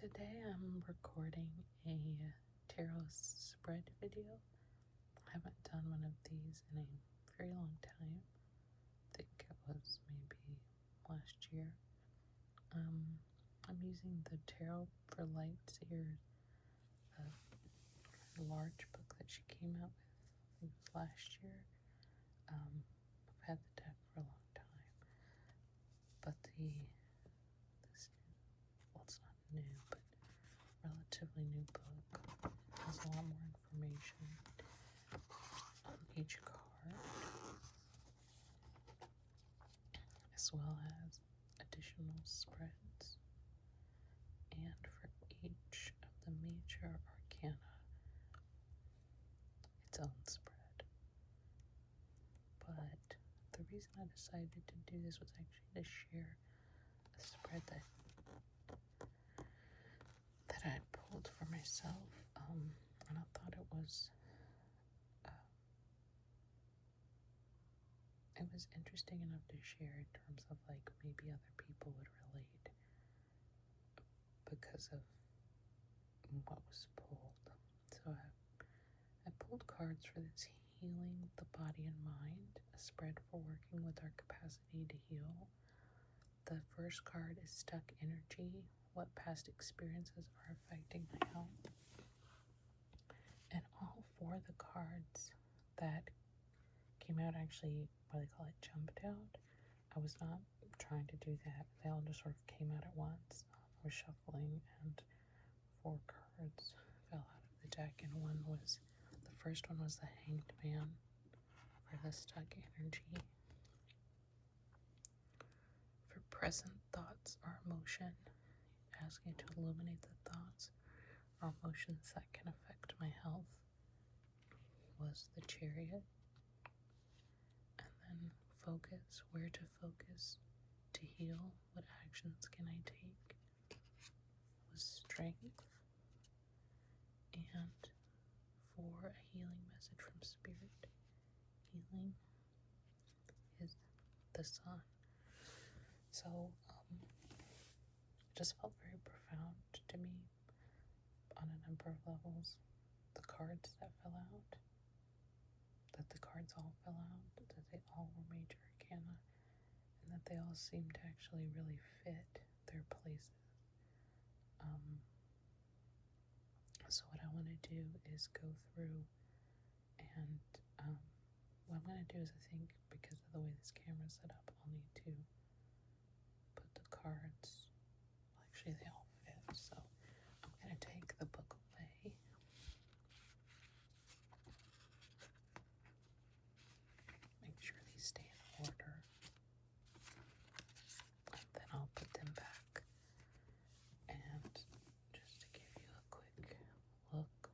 Today I'm recording a tarot spread video. I haven't done one of these in a very long time. I think it was maybe last year. I'm using the Tarot for Light Seers, a large book that she came out with, I think it was last year. I've had the deck for a long time, but it's not new, but relatively new book has a lot more information on each card, as well as additional spreads, and for each of the major arcana, its own spread. But the reason I decided to do this was actually to share a spread that I pulled for myself, and I thought it was interesting enough to share in terms of like maybe other people would relate because of what was pulled. So I pulled cards for this Healing the Body and Mind, a spread for working with our capacity to heal. The first card is Stuck Energy, what past experiences are affecting my health. And all four of the cards that came out, actually, what they call it, jumped out. I was not trying to do that. They all just sort of came out at once. I was shuffling and four cards fell out of the deck, and the first one was the Hanged Man for the stuck energy. For present thoughts or emotion, asking to illuminate the thoughts or emotions that can affect my health, was the Chariot. And then focus, where to focus to heal, what actions can I take, was Strength. And for a healing message from Spirit, healing is the Sun. So it just felt very profound to me on a number of levels. The cards that fell out, that the cards all fell out, that they all were major arcana, and that they all seemed to actually really fit their places. So what I want to do is go through and what I'm going to do is, I think, because of the way this camera is set up, I'll need to put the cards, well, actually they all fit, so I'm going to take the book away. Make sure these stay in order. And then I'll put them back. And just to give you a quick look,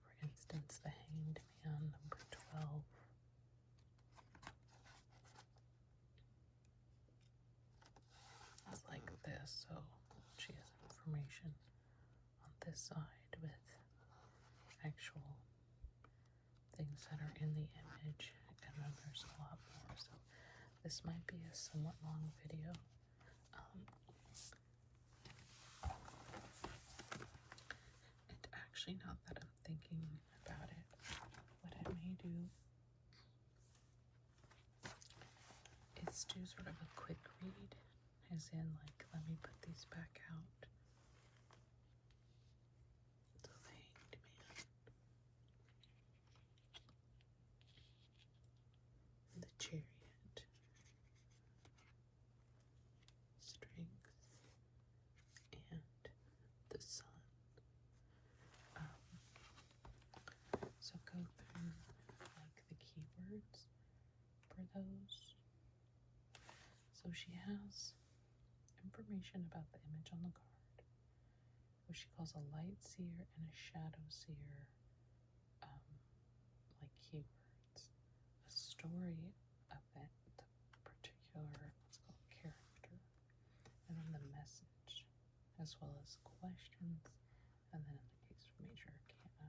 for instance, the Hanged Man, number 12. It's like this, so she has information on this side with actual things that are in the image, and then there's a lot more. So this might be a somewhat long video. And actually, now that I'm thinking about it, what I may do is do sort of a quick read, as in like, let me put these back out. So the Hanged Man, the Chariot, Strength, and the Sun. So go through like the keywords for those. So she has information about the image on the card, what she calls a Light Seer and a Shadow Seer, like keywords, a story event, particular, what's called character, and then the message, as well as questions, and then in the case of major arcana,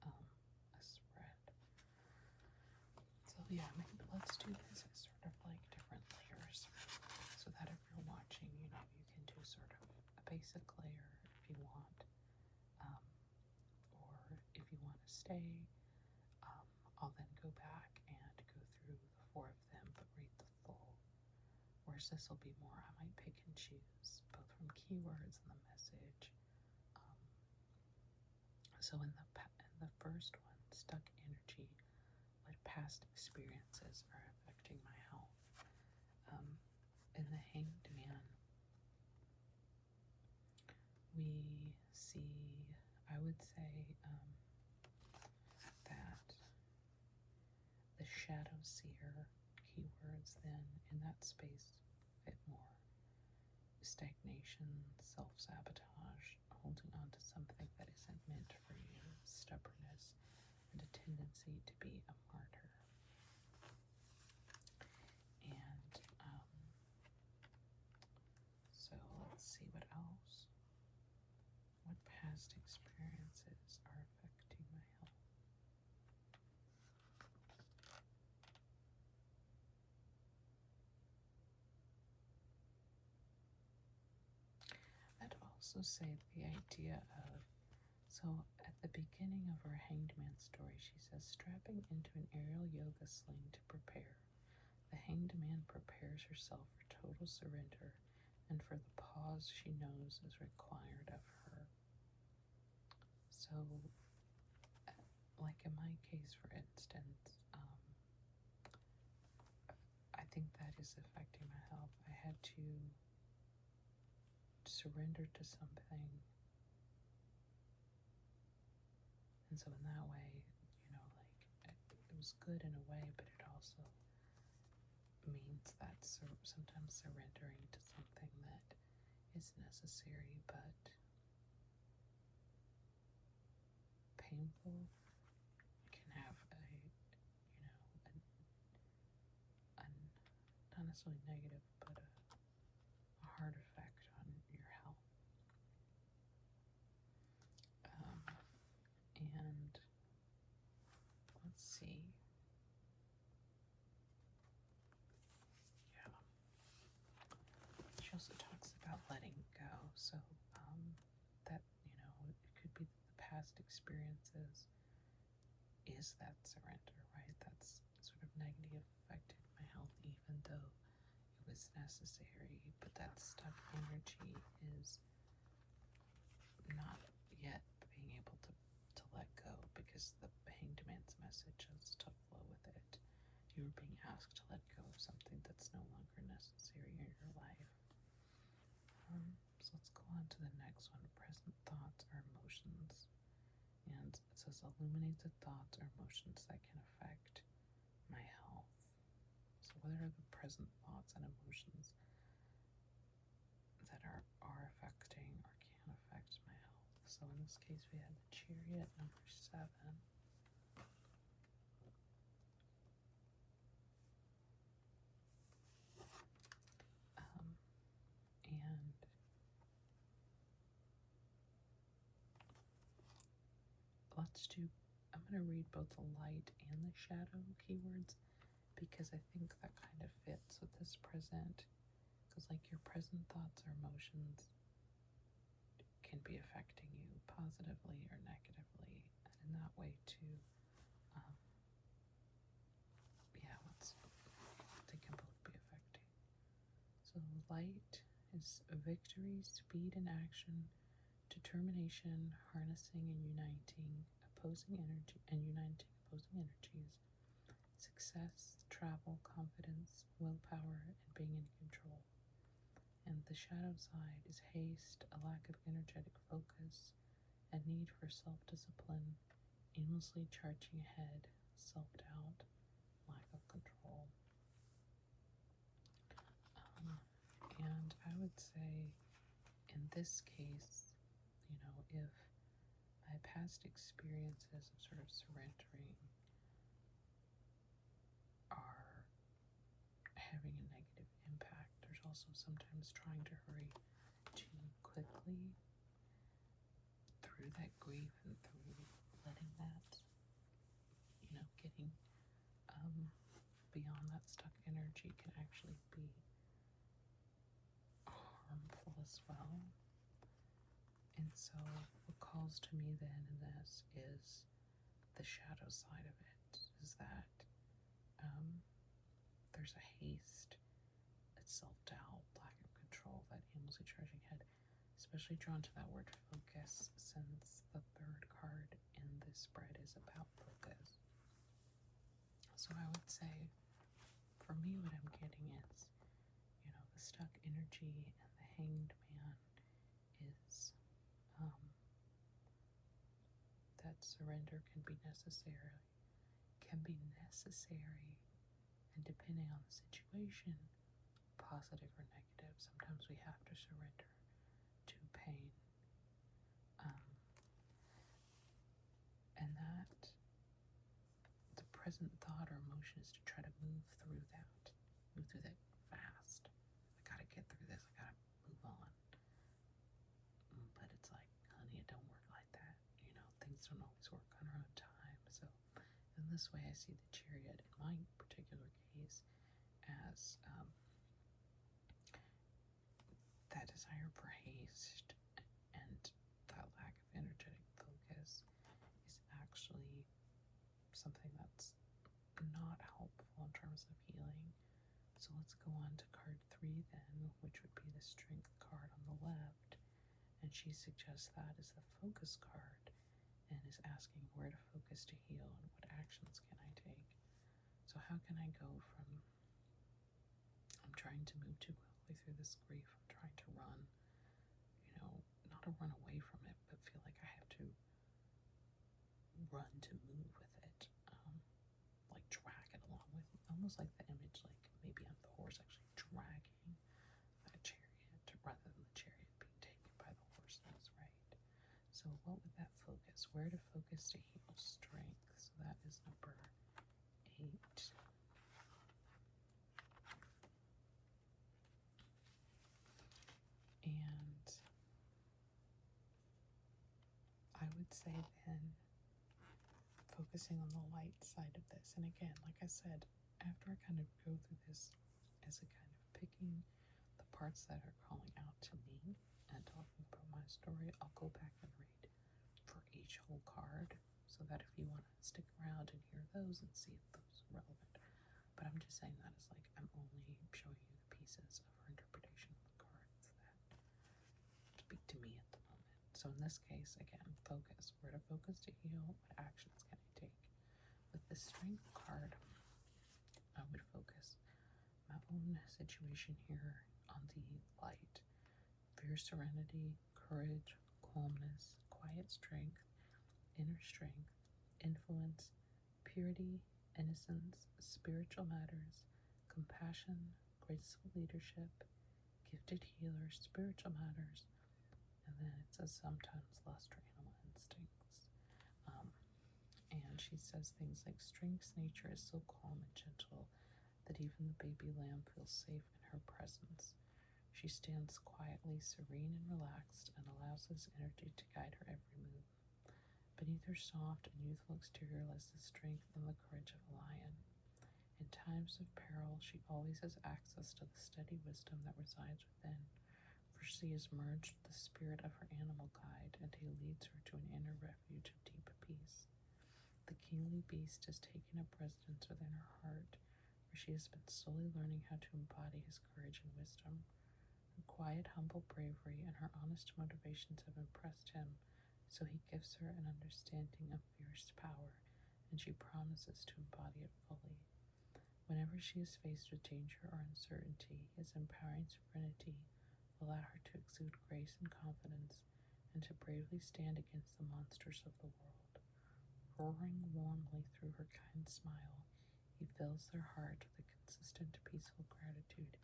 a spread. So yeah, maybe let's do this as sort of like different layers, so that if you're watching, you know, you can do sort of a basic layer. If you day. I'll then go back and go through the 4 of them, but read the full. Whereas this will be more, I might pick and choose, both from keywords and the message. So in the first one, stuck energy, what past experiences are affecting my health? In the Hanged Man, we see, I would say, that the Shadow Seer keywords then in that space fit more. Stagnation, self-sabotage, holding on to something that isn't meant for you, stubbornness, and a tendency to be a martyr. And so let's see what else. What past experiences are affecting my health? I'd also say the idea of, so at the beginning of her Hanged Man story, she says, strapping into an aerial yoga sling to prepare. The Hanged Man prepares herself for total surrender and for the pause she knows is required of her. So, like in my case, for instance, I think that is affecting my health. I had to surrender to something. And so in that way, it was good in a way, but it also means that sometimes surrendering to something that is necessary but painful can have not necessarily negative, but a hard effect on your health. And let's see. Yeah. She also talks about letting go. So that, it could be that the past experiences is that surrender, right? That's sort of negatively affected my health, even though it was necessary. But that stuck energy is not yet being able to let go, because the Hanged Man's message is to flow with it. You're being asked to let go of something that's no longer necessary in your life. So let's go on to the next one, present thoughts or emotions. And it says, illuminate the thoughts or emotions that can affect my health. So what are the present thoughts and emotions that are affecting or can affect my health? So in this case, we had the Chariot, number 7. And I'm going to read both the light and the shadow keywords, because I think that kind of fits with this present, because like your present thoughts or emotions can be affecting you positively or negatively, and in that way too, they can both be affecting. So light is victory, speed and action, determination, harnessing and uniting opposing energies, success, travel, confidence, willpower, and being in control. And the shadow side is haste, a lack of energetic focus, a need for self-discipline, aimlessly charging ahead, self-doubt, lack of control. And I would say in this case, if my past experiences of sort of surrendering are having a negative impact, there's also sometimes trying to hurry too quickly through that grief and through letting that, getting beyond that stuck energy can actually be harmful as well. And so what calls to me then in this is the shadow side of it is that there's a haste, it's self-doubt, lack of control that animals a charging head, especially drawn to that word focus, since the third card in this spread is about focus. So I would say, for me, what I'm getting is, the stuck energy and the hanged man is that surrender can be necessary, and depending on the situation, positive or negative. Sometimes we have to surrender to pain. And that the present thought or emotion is to try to move through that fast. I gotta get through this, I gotta move on. But it's like, honey, it don't work like that. Things don't always work on our own time. So in this way, I see the Chariot, in my particular case, as that desire for haste and that lack of energetic focus is actually something that's not helpful in terms of healing. So let's go on to card 3 then, which would be the Strength card on the left. And she suggests that as the focus card and is asking where to focus to heal and what actions can I take. So how can I go from I'm trying to move too quickly through this grief, I'm trying to run, not to run away from it, but feel like I have to run to move with it, like drag it along with me, almost like the image, like maybe I'm the horse actually dragging a chariot rather than the chariot being taken by the horses, right? So what would that focus? Where to focus to heal strength? So that is number 8. And I would say then focusing on the light side of this. And again, like I said, after I kind of go through this as a kind of picking the parts that are calling out to me and talking about my story, I'll go back and read for each whole card so that if you want to stick around and hear those and see if those are relevant. But I'm just saying that as like I'm only showing you the pieces of her interpretation of the cards that speak to me at the moment. So in this case, again, focus. Where to focus to heal? What actions can I take? With the Strength card, I would focus my own situation here on the light. Fierce serenity, courage, calmness, quiet strength, inner strength, influence, purity, innocence, spiritual matters, compassion, graceful leadership, gifted healer, spiritual matters, and then it says sometimes lust or animal instincts. And she says things like, strength's nature is so calm and gentle that even the baby lamb feels safe in her presence. She stands quietly, serene and relaxed, and allows this energy to guide her every move. Beneath her soft and youthful exterior lies the strength and the courage of a lion. In times of peril, she always has access to the steady wisdom that resides within, for she has merged the spirit of her animal guide, and he leads her to an inner refuge of deep peace. The kingly beast has taken up residence within her heart, where she has been slowly learning how to embody his courage and wisdom. Her quiet, humble bravery and her honest motivations have impressed him, so he gives her an understanding of fierce power, and she promises to embody it fully. Whenever she is faced with danger or uncertainty, his empowering serenity will allow her to exude grace and confidence, and to bravely stand against the monsters of the world. Roaring warmly through her kind smile, he fills their heart with a consistent, peaceful gratitude,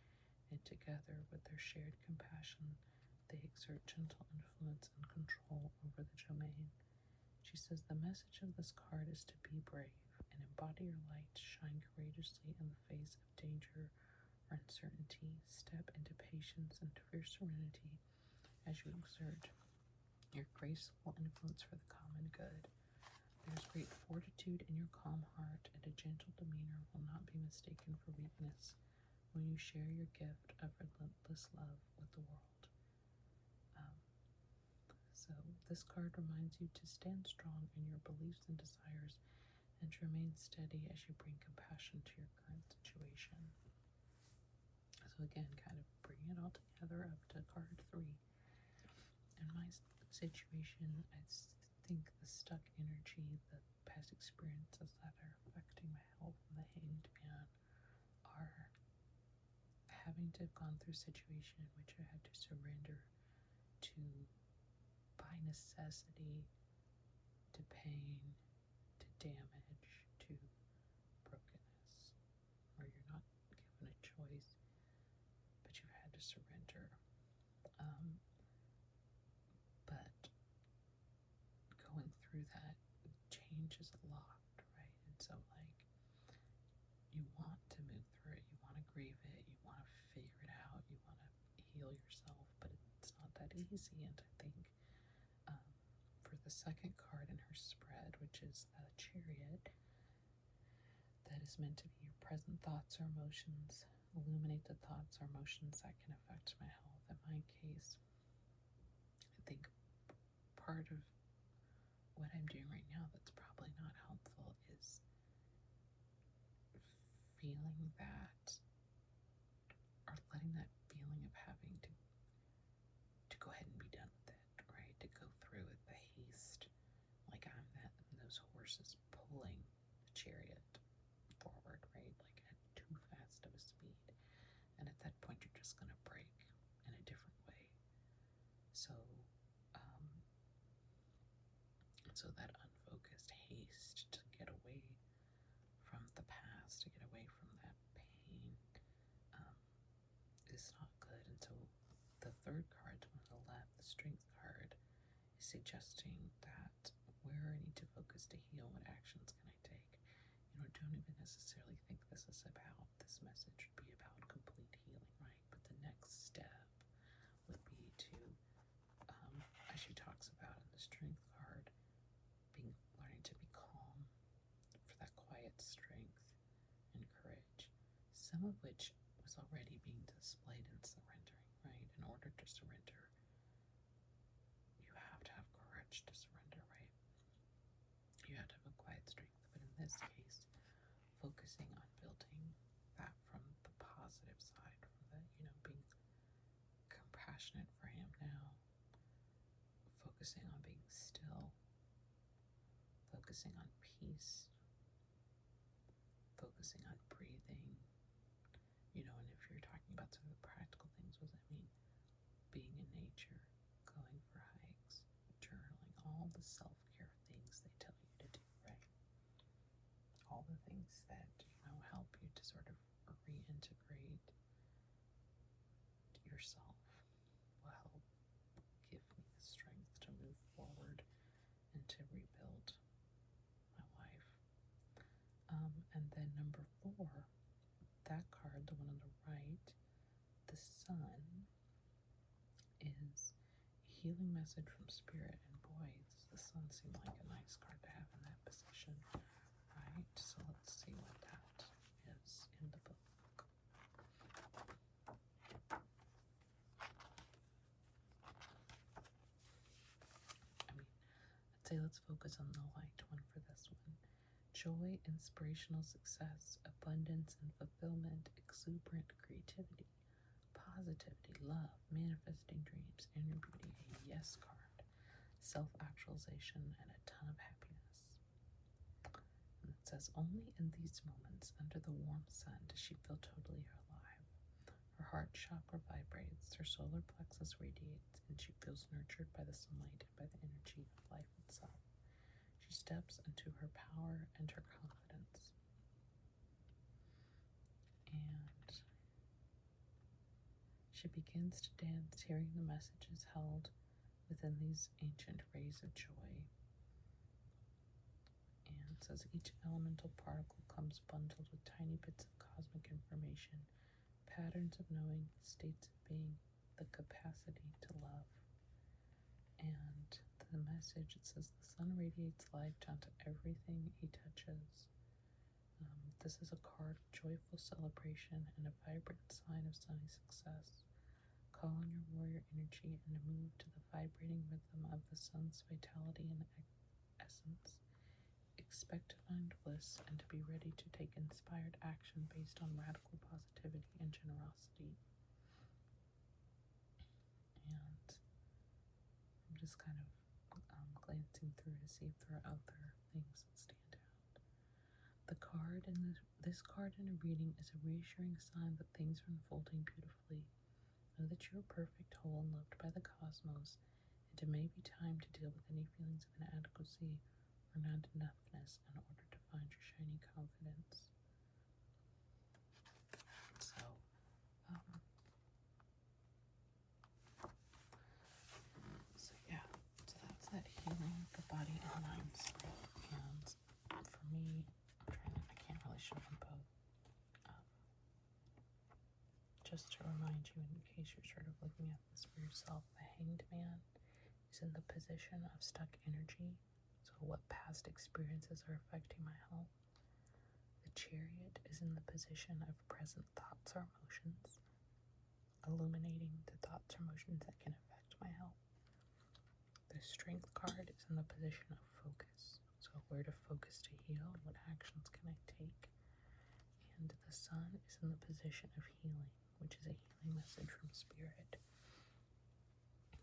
and together with their shared compassion, they exert gentle influence and control over the domain. She says the message of this card is to be brave and embody your light, shine courageously in the face of danger or uncertainty, step into patience and fierce serenity as you exert your graceful influence for the common good. There is great fortitude in your calm heart, and a gentle demeanor will not be mistaken for weakness when you share your gift of relentless love with the world. So This card reminds you to stand strong in your beliefs and desires and to remain steady as you bring compassion to your current situation. So again, kind of bringing it all together up to card 3. In my situation, I think the stuck energy, the past experiences that are affecting my health and the Hanged Man are having to have gone through a situation in which I had to surrender to, by necessity, to pain, to damage, to brokenness, where you're not given a choice, but you had to surrender. But going through that changes a lot, right? And so, like, you want to move through it, you want to grieve it, you want to figure it out, you want to heal yourself, but it's not that easy. And I think for the second card in her spread, which is the Chariot, that is meant to be your present thoughts or emotions, illuminate the thoughts or emotions that can affect my health. In my case, I think part of what I'm doing right now that's probably not helpful is feeling that, or letting that feeling of having to go ahead and be done with it, right? To go through with the haste, like I'm those horses pulling the chariot forward, right? Like at too fast of a speed. And at that point, you're just going to break in a different way. So that unfocused haste to get away from the past, to get away from that pain, is not good. And so the third card, the one on the left, the Strength card, is suggesting that where I need to focus to heal, what actions can I take? Don't even necessarily think this message would be about complete healing, right? But the next step would be to, as she talks about in the Strength card, learning to be calm, for that quiet strength and courage, some of which was already being displayed in surrendering, right? In order to surrender, you have to have courage to surrender, right? You have to have a quiet strength. But in this case, focusing on building that from the positive side, from the, being compassionate for him now, focusing on being still, focusing on peace, focusing on breathing, and if you're talking about some of the practical things, what does that mean? Being in nature, going for hikes, journaling, all the self-care things they tell you to do, right? All the things that, help you to sort of reintegrate yourself will help give me the strength to move forward and to rebuild my life. And then number 4, that card, the one on the right, the Sun, is a healing message from Spirit. And boy, does the Sun seem like a nice card to have in that position, right? So let's see what that is in the book. I'd say let's focus on the light one for this one. Joy, inspirational success, abundance and fulfillment, exuberant creativity, positivity, love, manifesting dreams, inner beauty, a yes card, self-actualization, and a ton of happiness. And it says, only in these moments under the warm sun does she feel totally alive. Her heart chakra vibrates, her solar plexus radiates, and she feels nurtured by the sunlight and by the energy of life itself. She steps into her power and her confidence. And she begins to dance, hearing the messages held within these ancient rays of joy. And it says each elemental particle comes bundled with tiny bits of cosmic information, patterns of knowing, states of being, the capacity to love. And the message, it says, the sun radiates light onto everything he touches. This is a card of joyful celebration and a vibrant sign of sunny success. Call on your warrior energy and move to the vibrating rhythm of the sun's vitality and essence. Expect to find bliss and to be ready to take inspired action based on radical positivity and generosity. And I'm just kind of glancing through to see if there are other things that stand out. The card in this card in a reading is a reassuring sign that things are unfolding beautifully. Know that you are perfect, whole, and loved by the cosmos, and it may be time to deal with any feelings of inadequacy or not enoughness in order to find your shiny confidence. So, yeah, so that's that healing the body and mind spread. And for me, I can't really show them both. Just to remind you, in case you're sort of looking at this for yourself, the Hanged Man is in the position of stuck energy. So what past experiences are affecting my health? The Chariot is in the position of present thoughts or emotions, illuminating the thoughts or emotions that can affect my health. The Strength card is in the position of focus. So where to focus to heal? What actions can I take? And the Sun is in the position of healing, which is a healing message from Spirit.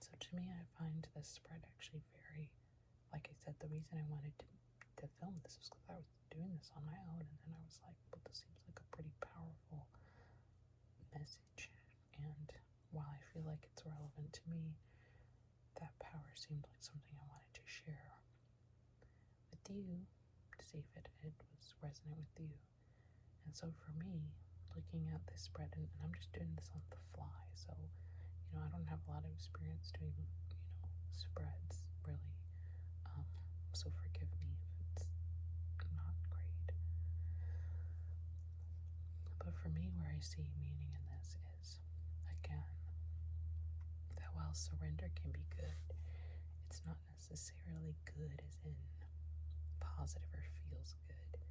So to me, I find this spread actually very, like I said, the reason I wanted to film this was because I was doing this on my own, and then I was like, well, this seems like a pretty powerful message. And while I feel like it's relevant to me, that power seemed like something I wanted to share with you to see if it was resonant with you. And so for me, looking at this spread, and I'm just doing this on the fly, so, I don't have a lot of experience doing, spreads, really. So forgive me if it's not great. But for me, where I see meaning in this is, again, that while surrender can be good, it's not necessarily good as in positive or feels good.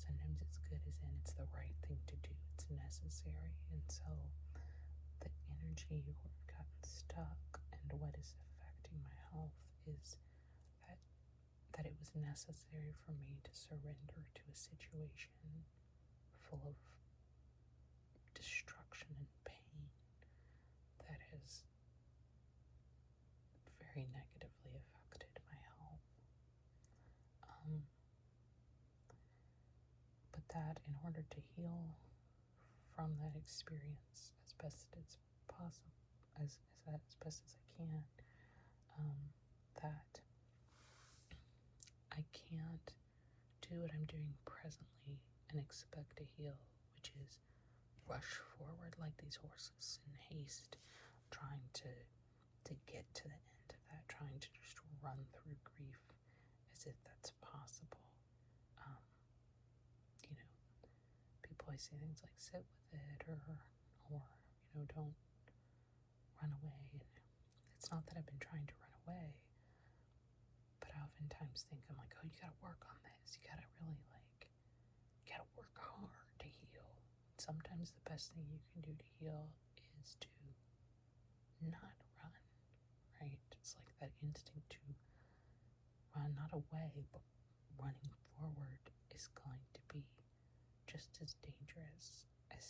Sometimes it's good as in it's the right thing to do, it's necessary. And so the energy where I've gotten stuck and what is affecting my health is that it was necessary for me to surrender to a situation full of destruction and pain that has very negatively affected my health. But that in order to heal from that experience as best as possible, as best as I can, that I can't do what I'm doing presently and expect to heal, which is rush forward like these horses in haste, trying to get to the end of that, trying to just run through grief as if that's possible. People always say things like sit with it or don't run away. And it's not that I've been trying to run away, but I oftentimes think, I'm like, oh, you gotta work on this. You gotta really you gotta work hard to heal. Sometimes the best thing you can do to heal is to not run, right? It's like that instinct to run, not away, but running forward is going to be just as dangerous as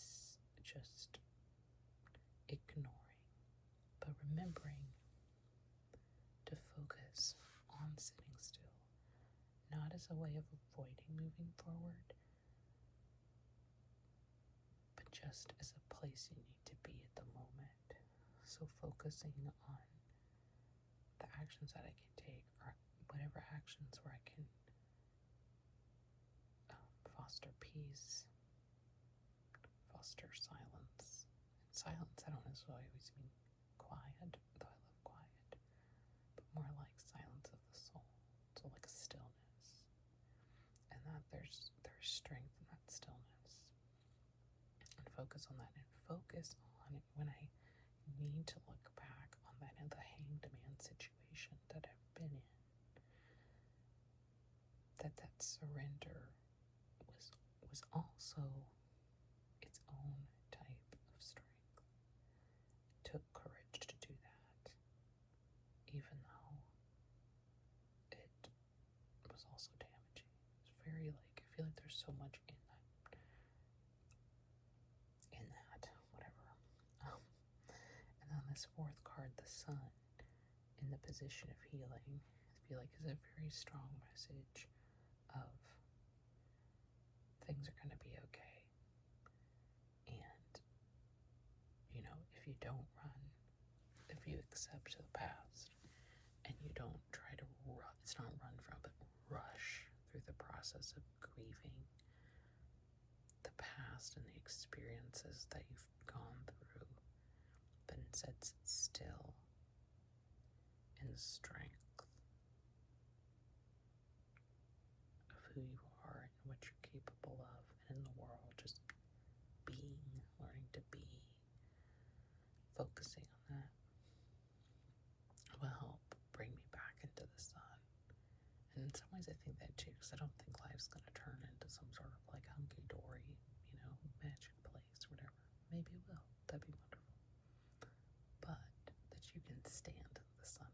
just ignoring. But remembering to focus on sitting still, not as a way of avoiding moving forward, but just as a place you need to be at the moment. So focusing on the actions that I can take, or whatever actions where I can foster peace, foster silence. And silence, I don't necessarily always mean quiet, though I love quiet, but more like silence of the soul, so like a stillness, and that there's strength in that stillness. And focus on that, and focus on it when I need to look back on that in the Hanged Man situation that I've been in, that surrender was also its own type of strength. It took courage to do that. so much in that, whatever. And then this fourth card, the Sun, in the position of healing, I feel like is a very strong message of things are going to be okay. And, you know, if you don't run, if you accept the past and you don't try to it's not run from, but rush through the process of grieving the past and the experiences that you've gone through, but instead sit still in the strength of who you are and what you're capable of, and in the world, just being, learning to be, focusing on that will help bring me back into the sun. And in some ways I think that too, because I don't think life's going to turn into some sort of like hunky-dory, you know, magic place, whatever. Maybe it will. That'd be wonderful. But that you can stand in the sun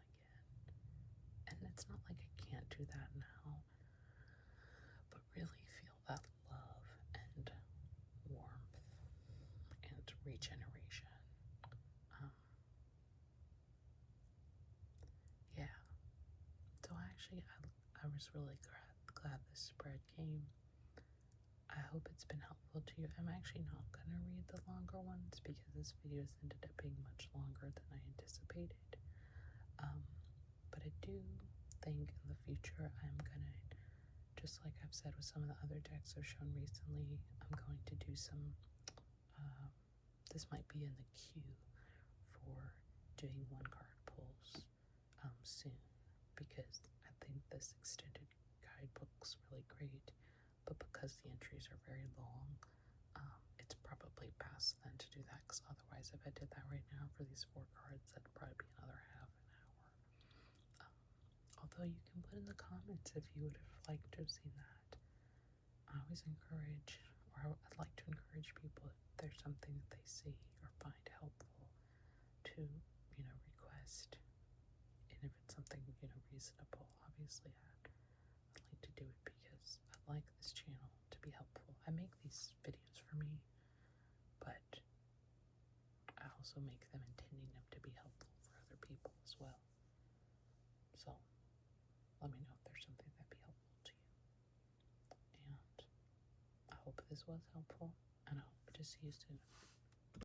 again. And it's not like I can't do that now, but really feel that love and warmth and regeneration. Yeah. So I was really glad this spread came. I hope it's been helpful to you. I'm actually not going to read the longer ones because this video has ended up being much longer than I anticipated. But I do think in the future I'm going to, just like I've said with some of the other decks I've shown recently, I'm going to do some, this might be in the queue for doing one card pulls soon, because I think this extended guidebook's really great, but because the entries are very long, it's probably best then to do that, because otherwise if I did that right now for these 4 cards, that'd probably be another half an hour. Although you can put in the comments if you would have liked to have seen that. I always encourage, or I'd like to encourage people, if there's something that they see or find helpful, to, you know, request. And if it's something, you know, reasonable, obviously I'd like to do it because I like this channel to be helpful. I make these videos for me, but I also make them intending them to be helpful for other people as well. So let me know if there's something that'd be helpful to you. And I hope this was helpful, and I hope to see you soon.